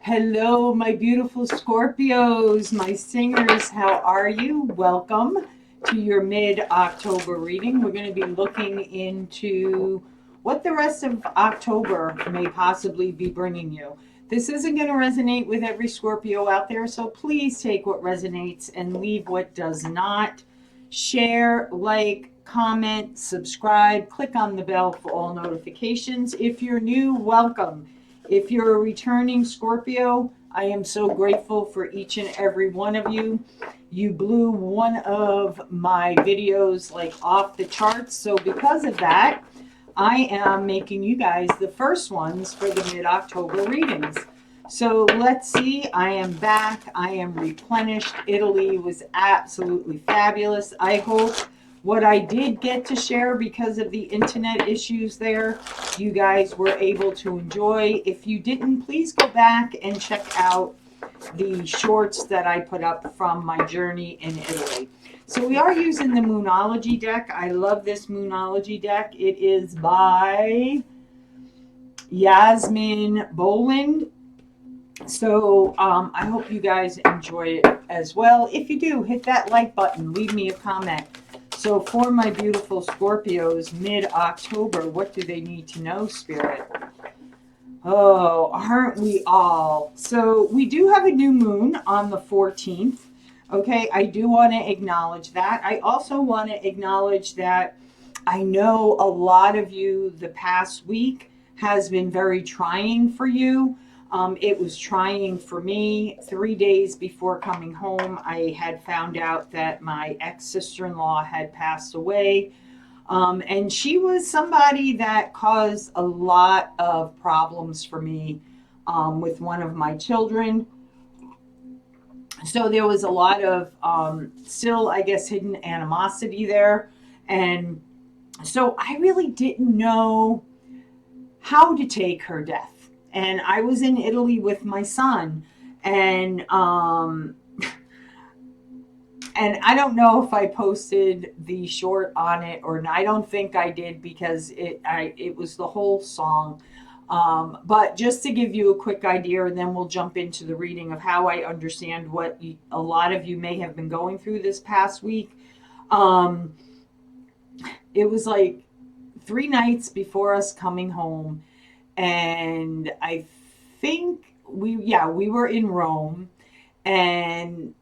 Hello, my beautiful Scorpios, my singers. How are you? Welcome to your mid October reading. We're going to be looking into what the rest of October may possibly be bringing you. This isn't going to resonate with every Scorpio out there, so please take what resonates and leave what does not. Share, like, comment, subscribe, click on the bell for all notifications. If you're new, welcome. If you're a returning Scorpio, I am so grateful for each and every one of you. You blew one of my videos like off the charts. So because of that, I am making you guys the first ones for the mid-October readings. So let's see. I am back. I am replenished. Italy was absolutely fabulous. I hope what I did get to share because of the internet issues there, you guys were able to enjoy. If you didn't, please go back and check out the shorts that I put up from my journey in Italy. So we are using the Moonology deck. I love this Moonology deck. It is by Yasmin Boland. So I hope you guys enjoy it as well. If you do, hit that like button. Leave me a comment. So for my beautiful Scorpios, mid-October, what do they need to know, Spirit? Oh, aren't we all? So we do have a new moon on the 14th. Okay, I do want to acknowledge that. I also want to acknowledge that I know a lot of you the past week has been very trying for you. It was trying for me. 3 days before coming home, I had found out that my ex-sister-in-law had passed away. And she was somebody that caused a lot of problems for me with one of my children. So there was a lot of still, I guess, hidden animosity there. And so I really didn't know how to take her death. And I was in Italy with my son, and I don't know if I posted the short on it or not. I don't think I did because it was the whole song. But just to give you a quick idea, and then we'll jump into the reading of how I understand what a lot of you may have been going through this past week. It was like 3 nights before us coming home, and I think we were in Rome, and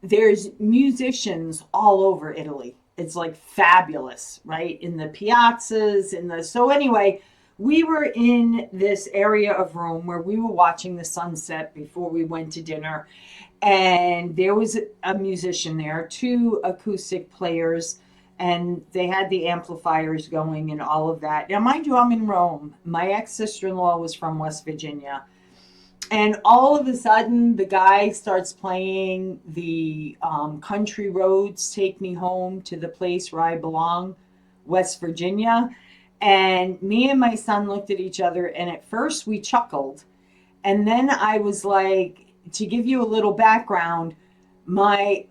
there's musicians all over Italy. It's like fabulous, right? In the piazzas, so anyway, we were in this area of Rome where we were watching the sunset before we went to dinner, and there was a musician there, 2 acoustic players, and they had the amplifiers going and all of that. Now, mind you, I'm in Rome. My ex-sister-in-law was from West Virginia. And all of a sudden, the guy starts playing the Country Roads Take Me Home to the Place Where I Belong, West Virginia. And me and my son looked at each other, and at first we chuckled. And then I was like, to give you a little background,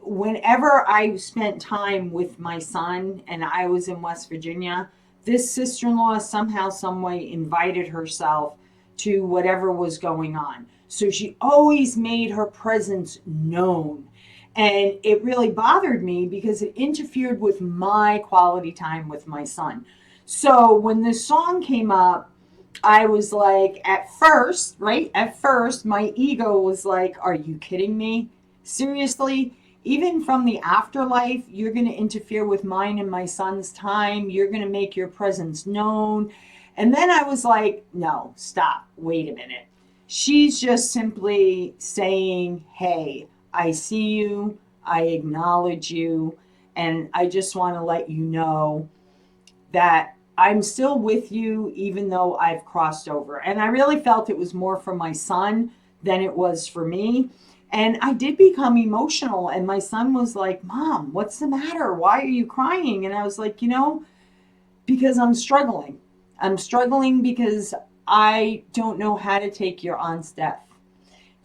whenever I spent time with my son and I was in West Virginia, this sister-in-law somehow, some way invited herself to whatever was going on. So she always made her presence known. And it really bothered me because it interfered with my quality time with my son. So when this song came up, I was like, at first, right? At first, my ego was like, are you kidding me? Seriously? Even from the afterlife, you're going to interfere with mine and my son's time. You're going to make your presence known. And then I was like, no, stop. Wait a minute. She's just simply saying, hey, I see you. I acknowledge you. And I just want to let you know that I'm still with you, even though I've crossed over. And I really felt it was more for my son than it was for me. And I did become emotional. And my son was like, Mom, what's the matter? Why are you crying? And I was like, because I'm struggling. I'm struggling because I don't know how to take your aunt's death.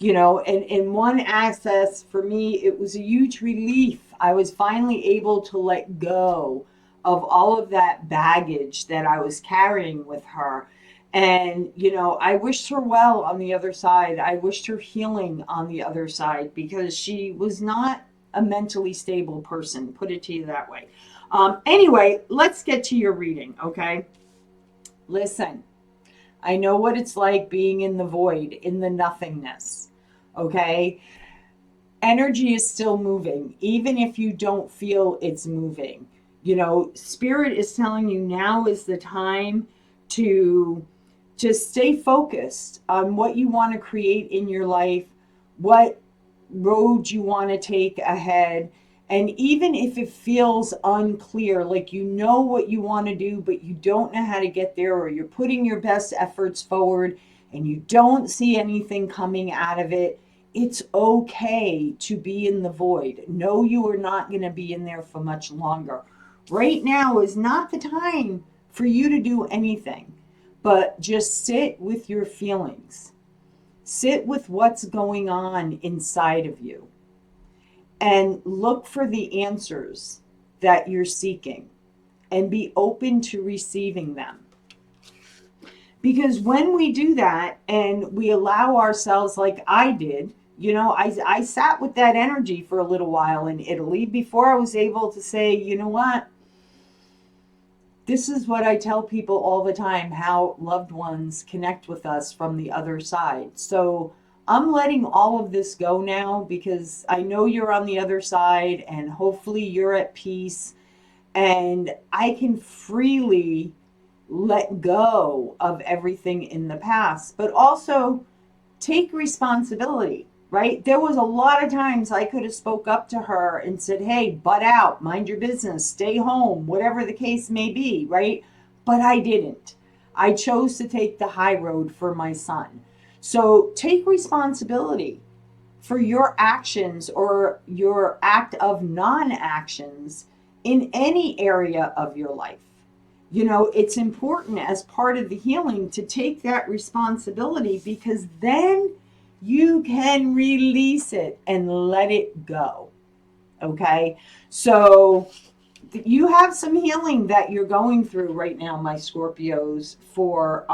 And in one access, for me, it was a huge relief. I was finally able to let go of all of that baggage that I was carrying with her. And, you know, I wished her well on the other side. I wished her healing on the other side because she was not a mentally stable person, put it to you that way. Anyway, let's get to your reading, okay? Listen, I know what it's like being in the void, in the nothingness, okay? Energy is still moving, even if you don't feel it's moving. You know, spirit is telling you now is the time to just stay focused on what you want to create in your life, what road you want to take ahead. And even if it feels unclear, like you know what you want to do, but you don't know how to get there, or you're putting your best efforts forward and you don't see anything coming out of it, it's okay to be in the void. No, you are not going to be in there for much longer. Right now is not the time for you to do anything, but just sit with your feelings. Sit with what's going on inside of you and look for the answers that you're seeking and be open to receiving them. Because when we do that and we allow ourselves, like I did, you know, I sat with that energy for a little while in Italy before I was able to say, you know what? This is what I tell people all the time, how loved ones connect with us from the other side. So I'm letting all of this go now because I know you're on the other side and hopefully you're at peace. And I can freely let go of everything in the past, but also take responsibility, right? There was a lot of times I could have spoke up to her and said, hey, butt out, mind your business, stay home, whatever the case may be, right? But I didn't. I chose to take the high road for my son. So take responsibility for your actions or your act of non-actions in any area of your life. You know, it's important as part of the healing to take that responsibility because then you can release it and let it go. Okay. So you have some healing that you're going through right now, my Scorpios, for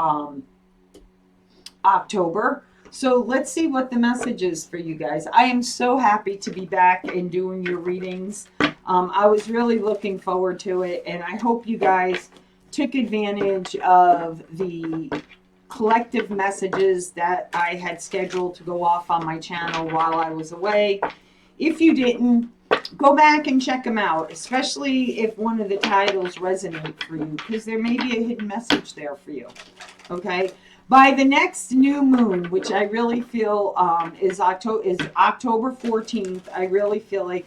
October. So let's see what the message is for you guys. I am so happy to be back and doing your readings. I was really looking forward to it, and I hope you guys took advantage of the collective messages that I had scheduled to go off on my channel while I was away. If you didn't, go back and check them out, especially if one of the titles resonate for you, because there may be a hidden message there for you. Okay? By the next new moon, which I really feel is October 14th, I really feel like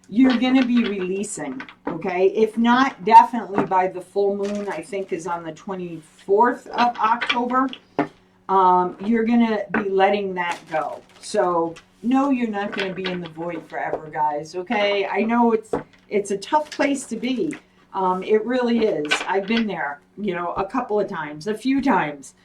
you're going to be releasing, okay? If not, definitely by the full moon, I think is on the 24th of October, you're going to be letting that go. So, no, you're not going to be in the void forever, guys, okay? I know it's a tough place to be. It really is. I've been there, you know, a couple of times, a few times.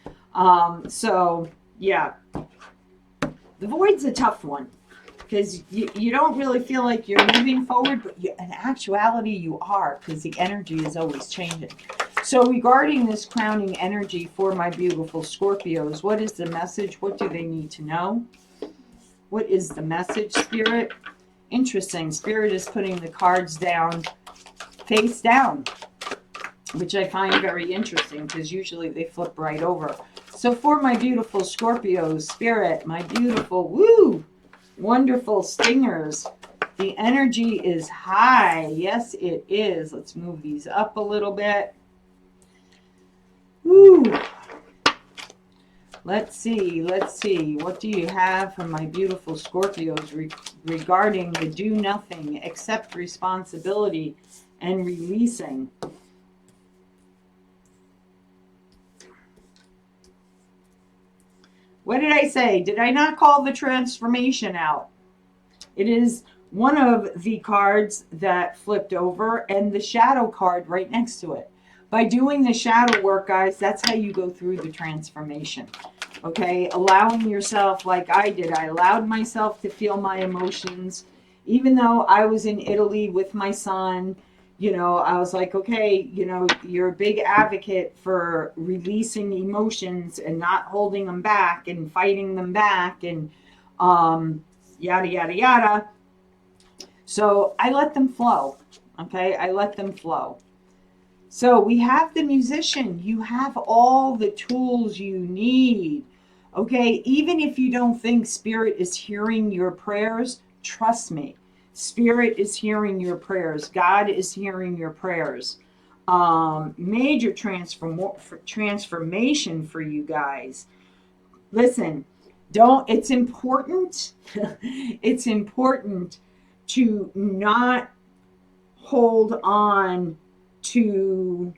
So, yeah. The void's a tough one. Because you don't really feel like you're moving forward, but in actuality you are, because the energy is always changing. So regarding this crowning energy for my beautiful Scorpios, what is the message? What do they need to know? What is the message, Spirit? Interesting. Spirit is putting the cards down, face down, which I find very interesting because usually they flip right over. So for my beautiful Scorpios, Spirit, my beautiful, wonderful stingers. The energy is high. Yes, it is. Let's move these up a little bit. Woo. Let's see. What do you have for my beautiful Scorpios regarding the do nothing, accept responsibility, and releasing? What did I say? Did I not call the transformation out? It is one of the cards that flipped over and the shadow card right next to it. By doing the shadow work, guys, that's how you go through the transformation. Okay? Allowing yourself, like I did, I allowed myself to feel my emotions. Even though I was in Italy with my son, I was like, okay, you're a big advocate for releasing emotions and not holding them back and fighting them back and um, yada, yada, yada. So I let them flow. Okay, I let them flow. So we have the musician. You have all the tools you need. Okay, even if you don't think Spirit is hearing your prayers, trust me. Spirit is hearing your prayers. God is hearing your prayers. Major transformation for you guys. Listen, it's important. It's important to not hold on to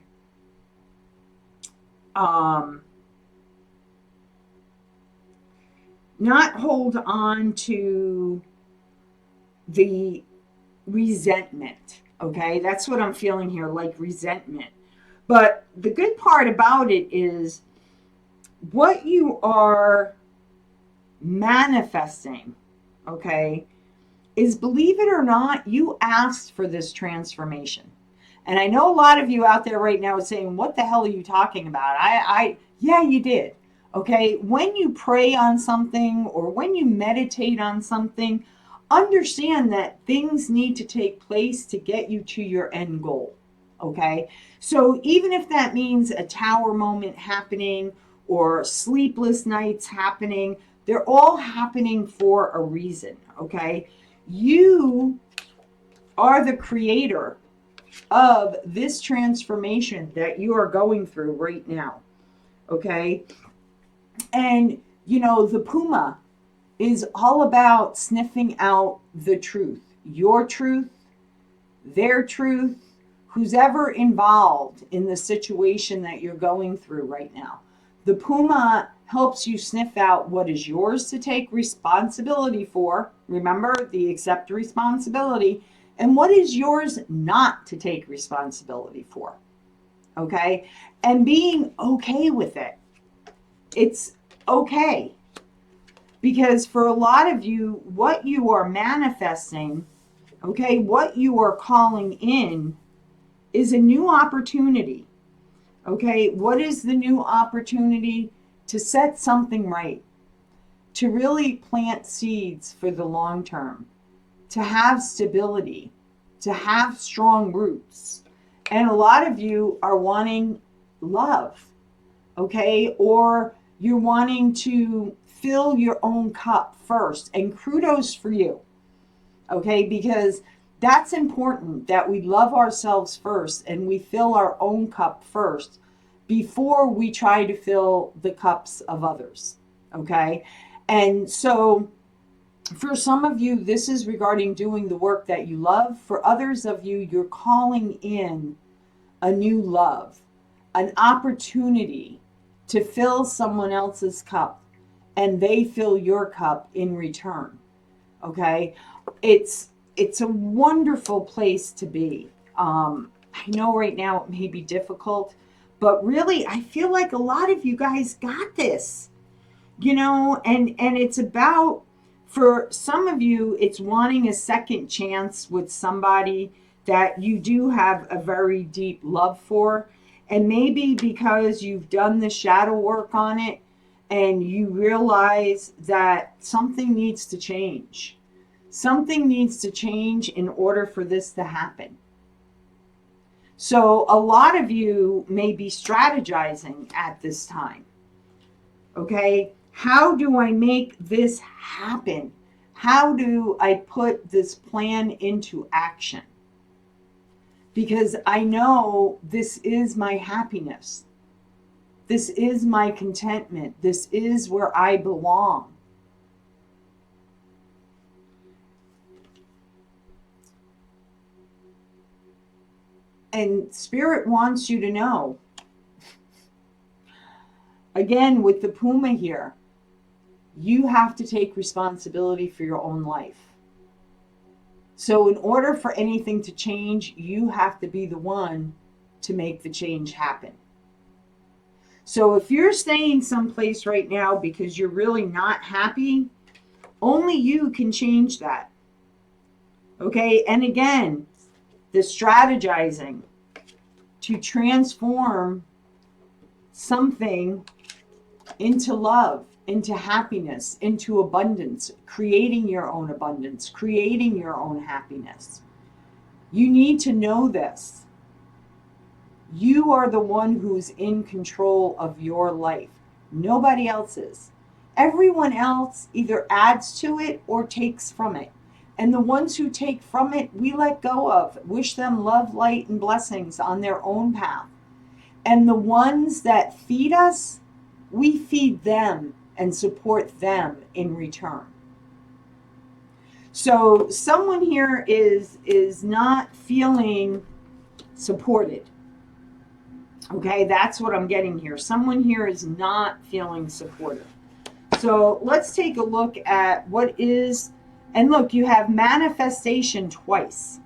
um, not hold on to the resentment. Okay, that's what I'm feeling here, like resentment. But the good part about it is what you are manifesting, okay, is, believe it or not, you asked for this transformation. And I know a lot of you out there right now are saying, what the hell are you talking about? Yeah, you did. Okay. When you pray on something or when you meditate on something, understand that things need to take place to get you to your end goal. Okay. So even if that means a tower moment happening or sleepless nights happening, they're all happening for a reason. Okay. You are the creator of this transformation that you are going through right now. Okay. And, the Puma is all about sniffing out the truth, your truth, their truth, who's ever involved in the situation that you're going through right now. The Puma helps you sniff out what is yours to take responsibility for. Remember, the accept responsibility, and what is yours not to take responsibility for. Okay? And being okay with it. It's okay. Because for a lot of you, what you are manifesting, okay, what you are calling in is a new opportunity. Okay, what is the new opportunity? To set something right, to really plant seeds for the long term, to have stability, to have strong roots. And a lot of you are wanting love, okay, or you're wanting to fill your own cup first. And kudos for you, okay, because that's important that we love ourselves first and we fill our own cup first before we try to fill the cups of others. Okay. And so for some of you, this is regarding doing the work that you love. For others of you, you're calling in a new love, an opportunity to fill someone else's cup and they fill your cup in return. Okay. It's a wonderful place to be. I know right now it may be difficult, but really I feel like a lot of you guys got this, and it's about, for some of you, it's wanting a second chance with somebody that you do have a very deep love for. And maybe because you've done the shadow work on it and you realize that something needs to change. Something needs to change in order for this to happen. So a lot of you may be strategizing at this time. Okay, how do I make this happen? How do I put this plan into action? Because I know this is my happiness. This is my contentment. This is where I belong. And Spirit wants you to know, again, with the Puma here, you have to take responsibility for your own life. So in order for anything to change, you have to be the one to make the change happen. So if you're staying someplace right now because you're really not happy, only you can change that. Okay? And again, the strategizing to transform something into love, into happiness, into abundance, creating your own abundance, creating your own happiness. You need to know this. You are the one who's in control of your life. Nobody else is. Everyone else either adds to it or takes from it. And the ones who take from it, we let go of. Wish them love, light, and blessings on their own path. And the ones that feed us, we feed them and support them in return. So someone here is not feeling supported. Okay, that's what I'm getting here. Someone here is not feeling supported. So let's take a look at what is, and look, you have manifestation twice.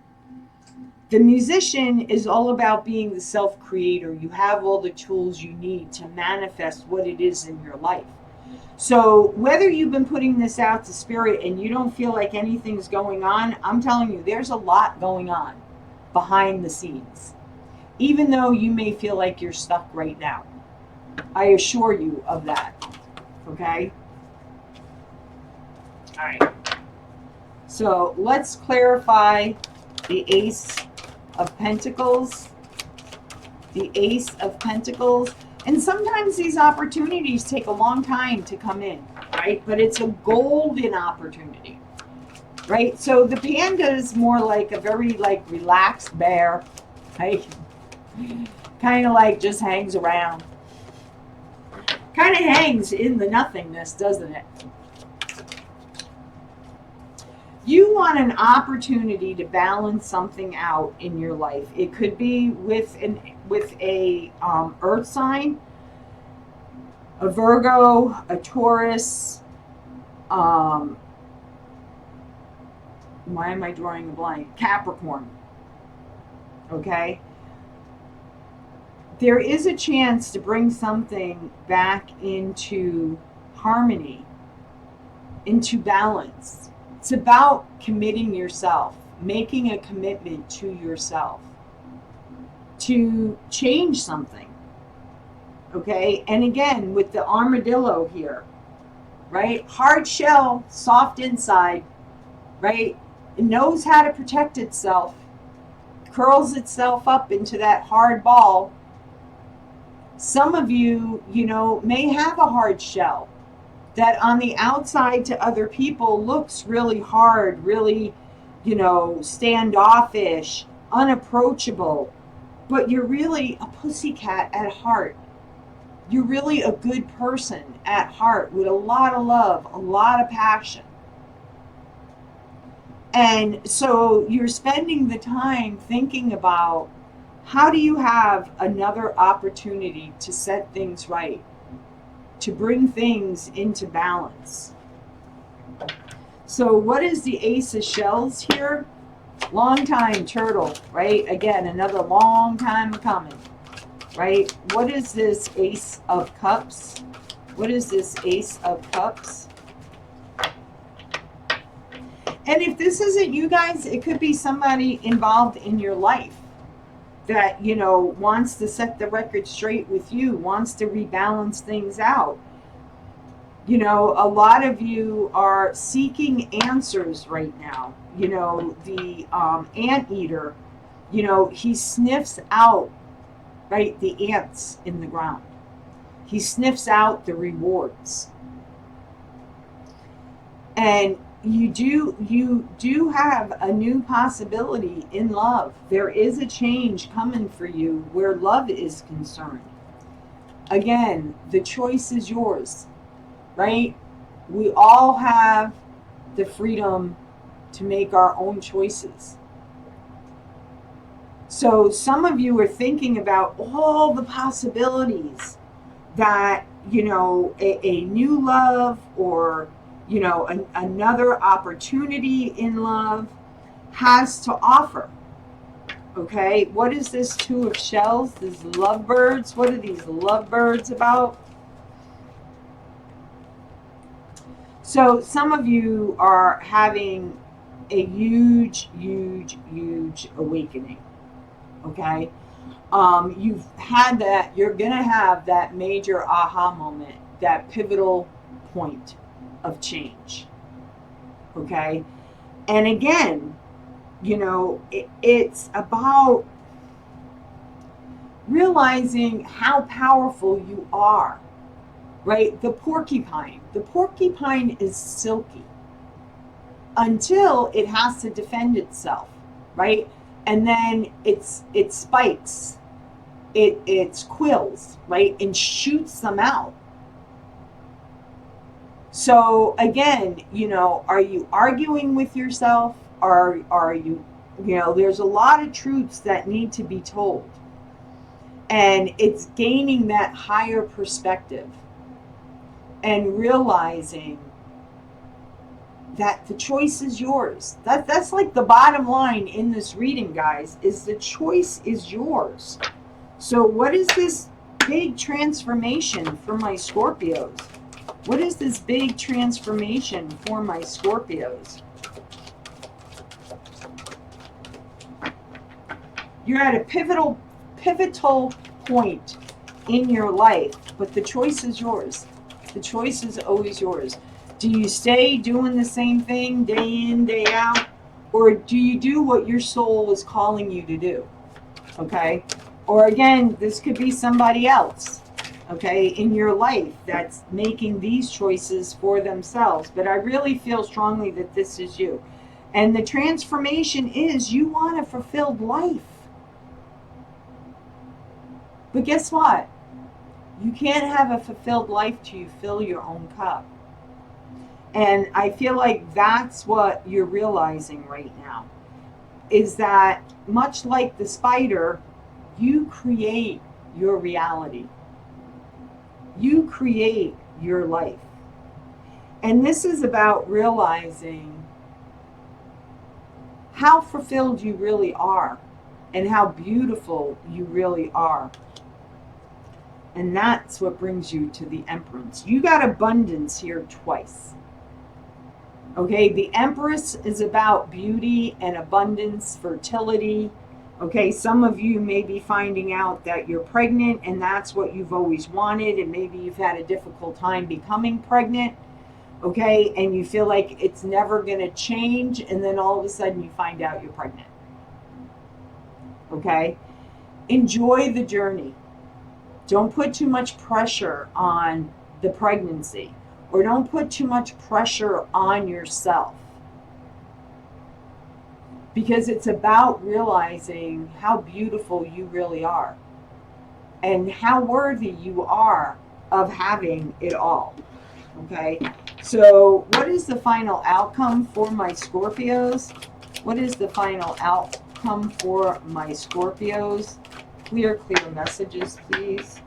The musician is all about being the self-creator. You have all the tools you need to manifest what it is in your life. So whether you've been putting this out to spirit and you don't feel like anything's going on, I'm telling you, there's a lot going on behind the scenes. Even though you may feel like you're stuck right now. I assure you of that. Okay? All right. So let's clarify the Ace of Pentacles. The Ace of Pentacles. And sometimes these opportunities take a long time to come in, right? But it's a golden opportunity, right? So the panda is more like a very relaxed bear, right? Kind of just hangs around. Kind of hangs in the nothingness, doesn't it? You want an opportunity to balance something out in your life. It could be with a earth sign, a Virgo, a Taurus. Why am I drawing a blank? Capricorn. Okay. There is a chance to bring something back into harmony, into balance. It's about committing yourself, making a commitment to yourself to change something. Okay? And again, with the armadillo here, right? Hard shell, soft inside, right? It knows how to protect itself, curls itself up into that hard ball. Some of you, may have a hard shell that on the outside to other people looks really hard, really, standoffish, unapproachable. But you're really a pussycat at heart. You're really a good person at heart with a lot of love, a lot of passion. And so you're spending the time thinking about, how do you have another opportunity to set things right, to bring things into balance? So what is the Ace of Shells here? Long time turtle, right? Again, another long time coming, right? What is this Ace of Cups? What is this Ace of Cups? And if this isn't you guys, it could be somebody involved in your life that, wants to set the record straight with you, wants to rebalance things out. A lot of you are seeking answers right now. The anteater, he sniffs out, right, the ants in the ground. He sniffs out the rewards. And you do have a new possibility in love. There is a change coming for you where love is concerned. Again, the choice is yours, right? We all have the freedom to make our own choices. So some of you are thinking about all the possibilities that, a new love or another opportunity in love has to offer. Okay, what is this Two of Shells? These lovebirds. What are these lovebirds about? So some of you are having a huge, huge, huge awakening. Okay. You've had that, you're going to have that major aha moment, that pivotal point of change. Okay. And again, it's about realizing how powerful you are, right? The porcupine is silky until it has to defend itself, right? And then it spikes, its quills, right, and shoots them out. So again, are you arguing with yourself? Are you, there's a lot of truths that need to be told. And it's gaining that higher perspective and realizing that the choice is yours. That's like the bottom line in this reading, guys, is the choice is yours. So what is this big transformation for my Scorpios? What is this big transformation for my Scorpios? You're at a pivotal point in your life, but the choice is yours. The choice is always yours. Do you stay doing the same thing day in, day out? Or do you do what your soul is calling you to do? Okay? Or again, this could be somebody else, okay, in your life that's making these choices for themselves. But I really feel strongly that this is you. And the transformation is you want a fulfilled life. But guess what? You can't have a fulfilled life till you fill your own cup. And I feel like that's what you're realizing right now, is that much like the spider, you create your reality. You create your life. And this is about realizing how fulfilled you really are and how beautiful you really are. And that's what brings you to the Empress. You got abundance here twice. Okay, the Empress is about beauty and abundance, fertility. Okay, some of you may be finding out that you're pregnant and that's what you've always wanted, and maybe you've had a difficult time becoming pregnant. Okay, and you feel like it's never going to change, and then all of a sudden you find out you're pregnant. Okay, enjoy the journey. Don't put too much pressure on the pregnancy, or don't put too much pressure on yourself, because it's about realizing how beautiful you really are and how worthy you are of having it all. Okay, so what is the final outcome for my Scorpios? What is the final outcome for my Scorpios? Clear messages, please.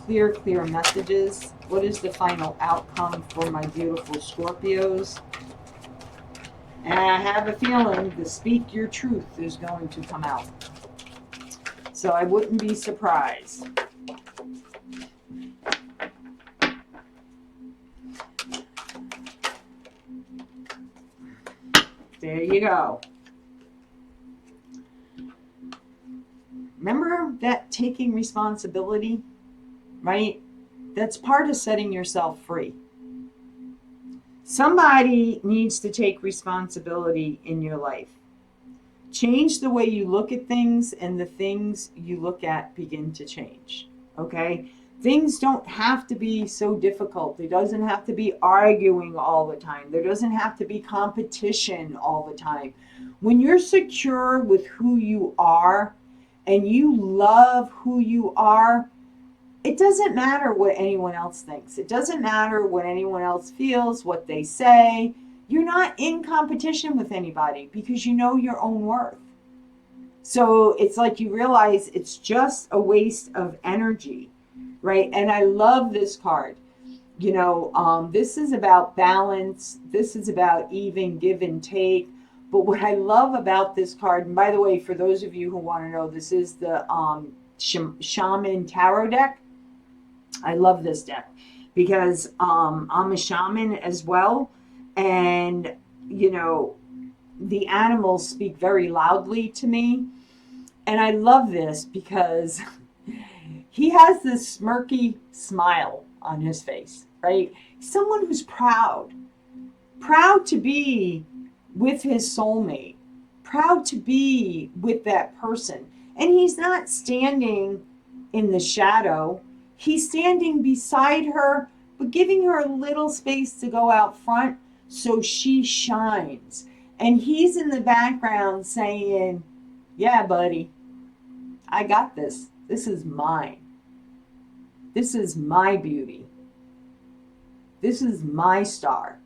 Clear messages. What is the final outcome for my beautiful Scorpios? And I have a feeling the speak your truth is going to come out. So I wouldn't be surprised. There you go. Remember that taking responsibility, right? That's part of setting yourself free. Somebody needs to take responsibility in your life. Change the way you look at things, and the things you look at begin to change. Okay? Things don't have to be so difficult. There doesn't have to be arguing all the time. There doesn't have to be competition all the time. When you're secure with who you are and you love who you are, it doesn't matter what anyone else thinks. It doesn't matter what anyone else feels, what they say. You're not in competition with anybody because you know your own worth. So it's like you realize it's just a waste of energy, right? And I love this card. This is about balance. This is about even give and take. But what I love about this card, and by the way, for those of you who want to know, this is the Shaman Tarot deck. I love this deck because I'm a shaman as well. And, the animals speak very loudly to me. And I love this because he has this smirky smile on his face, right? Someone who's proud to be with his soulmate, proud to be with that person. And he's not standing in the shadow, he's standing beside her, but giving her a little space to go out front so she shines. And he's in the background saying, yeah, buddy, I got this. This is mine. This is my beauty. This is my star.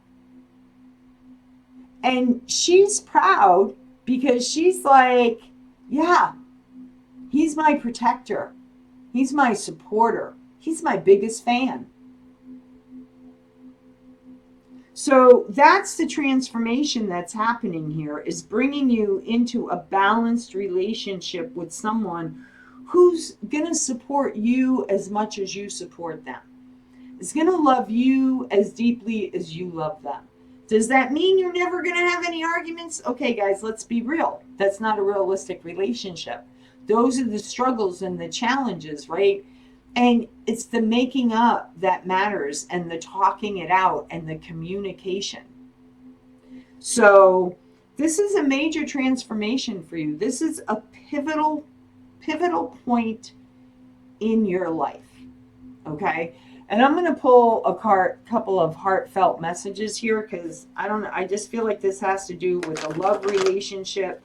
And she's proud because she's like, yeah, he's my protector. He's my supporter. He's my biggest fan. So that's the transformation that's happening here, is bringing you into a balanced relationship with someone who's going to support you as much as you support them. Is going to love you as deeply as you love them. Does that mean you're never going to have any arguments? Okay, guys, let's be real. That's not a realistic relationship. Those are the struggles and the challenges, right? And it's the making up that matters, and the talking it out, and the communication. So this is a major transformation for you. This is a pivotal point in your life. Okay? And I'm going to pull a couple of heartfelt messages here, because I just feel like this has to do with a love relationship.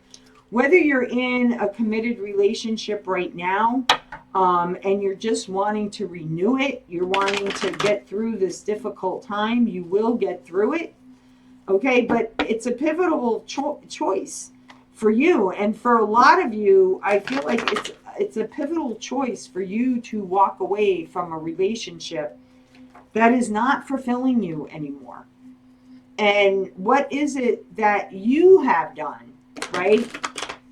Whether you're in a committed relationship right now, and you're just wanting to renew it, you're wanting to get through this difficult time, you will get through it. Okay, but it's a pivotal choice for you. And for a lot of you, I feel like it's a pivotal choice for you to walk away from a relationship that is not fulfilling you anymore. And what is it that you have done, right,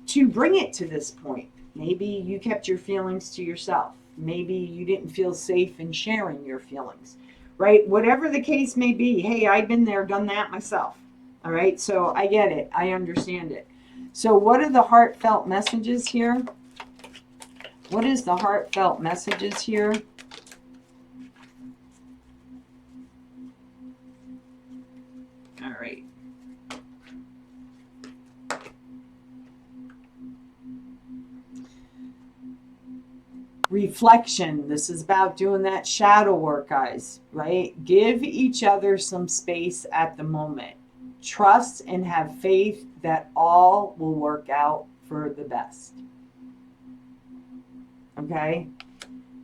to bring it to this point? Maybe you kept your feelings to yourself. Maybe you didn't feel safe in sharing your feelings, right? Whatever the case may be, hey, I've been there, done that myself. All right, so I get it. I understand it. So what are the heartfelt messages here? What is the heartfelt messages here? All right. Reflection. This is about doing that shadow work, guys, right? Give each other some space at the moment. Trust and have faith that all will work out for the best. Okay?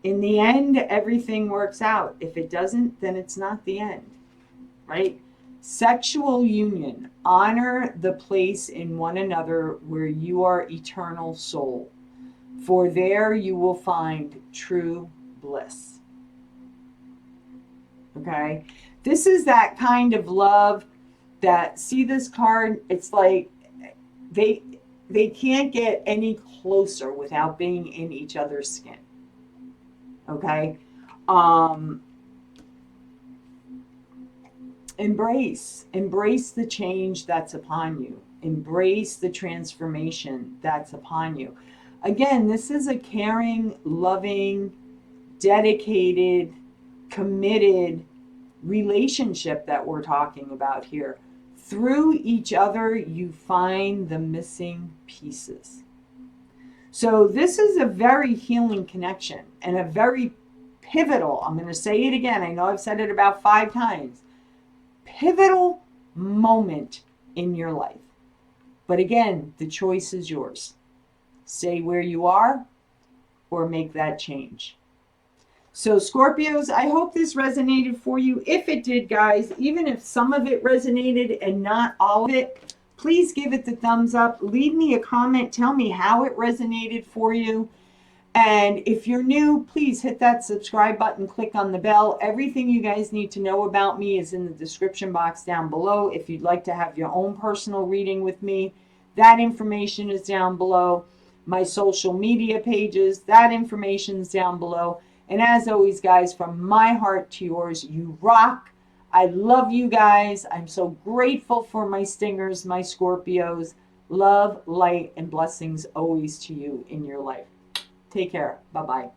In the end, everything works out. If it doesn't, then it's not the end, right? Sexual union. Honor the place in one another where you are eternal soul. For there you will find true bliss. Okay? This is that kind of love that, see this card? It's like they can't get any closer without being in each other's skin. Okay? Embrace the change that's upon you. Embrace the transformation that's upon you. Again, this is a caring, loving, dedicated, committed relationship that we're talking about here. Through each other, you find the missing pieces. So this is a very healing connection, and a very pivotal, I'm going to say it again, I know I've said it about 5 times, pivotal moment in your life. But again, the choice is yours. Stay where you are or make that change. So Scorpios, I hope this resonated for you. If it did, guys, even if some of it resonated and not all of it, please give it the thumbs up. Leave me a comment. Tell me how it resonated for you. And if you're new, please hit that subscribe button, click on the bell. Everything you guys need to know about me is in the description box down below. If you'd like to have your own personal reading with me, that information is down below. My social media pages, that information's down below. And as always, guys, from my heart to yours, you rock. I love you guys. I'm so grateful for my stingers, my Scorpios. Love, light, and blessings always to you in your life. Take care. Bye bye.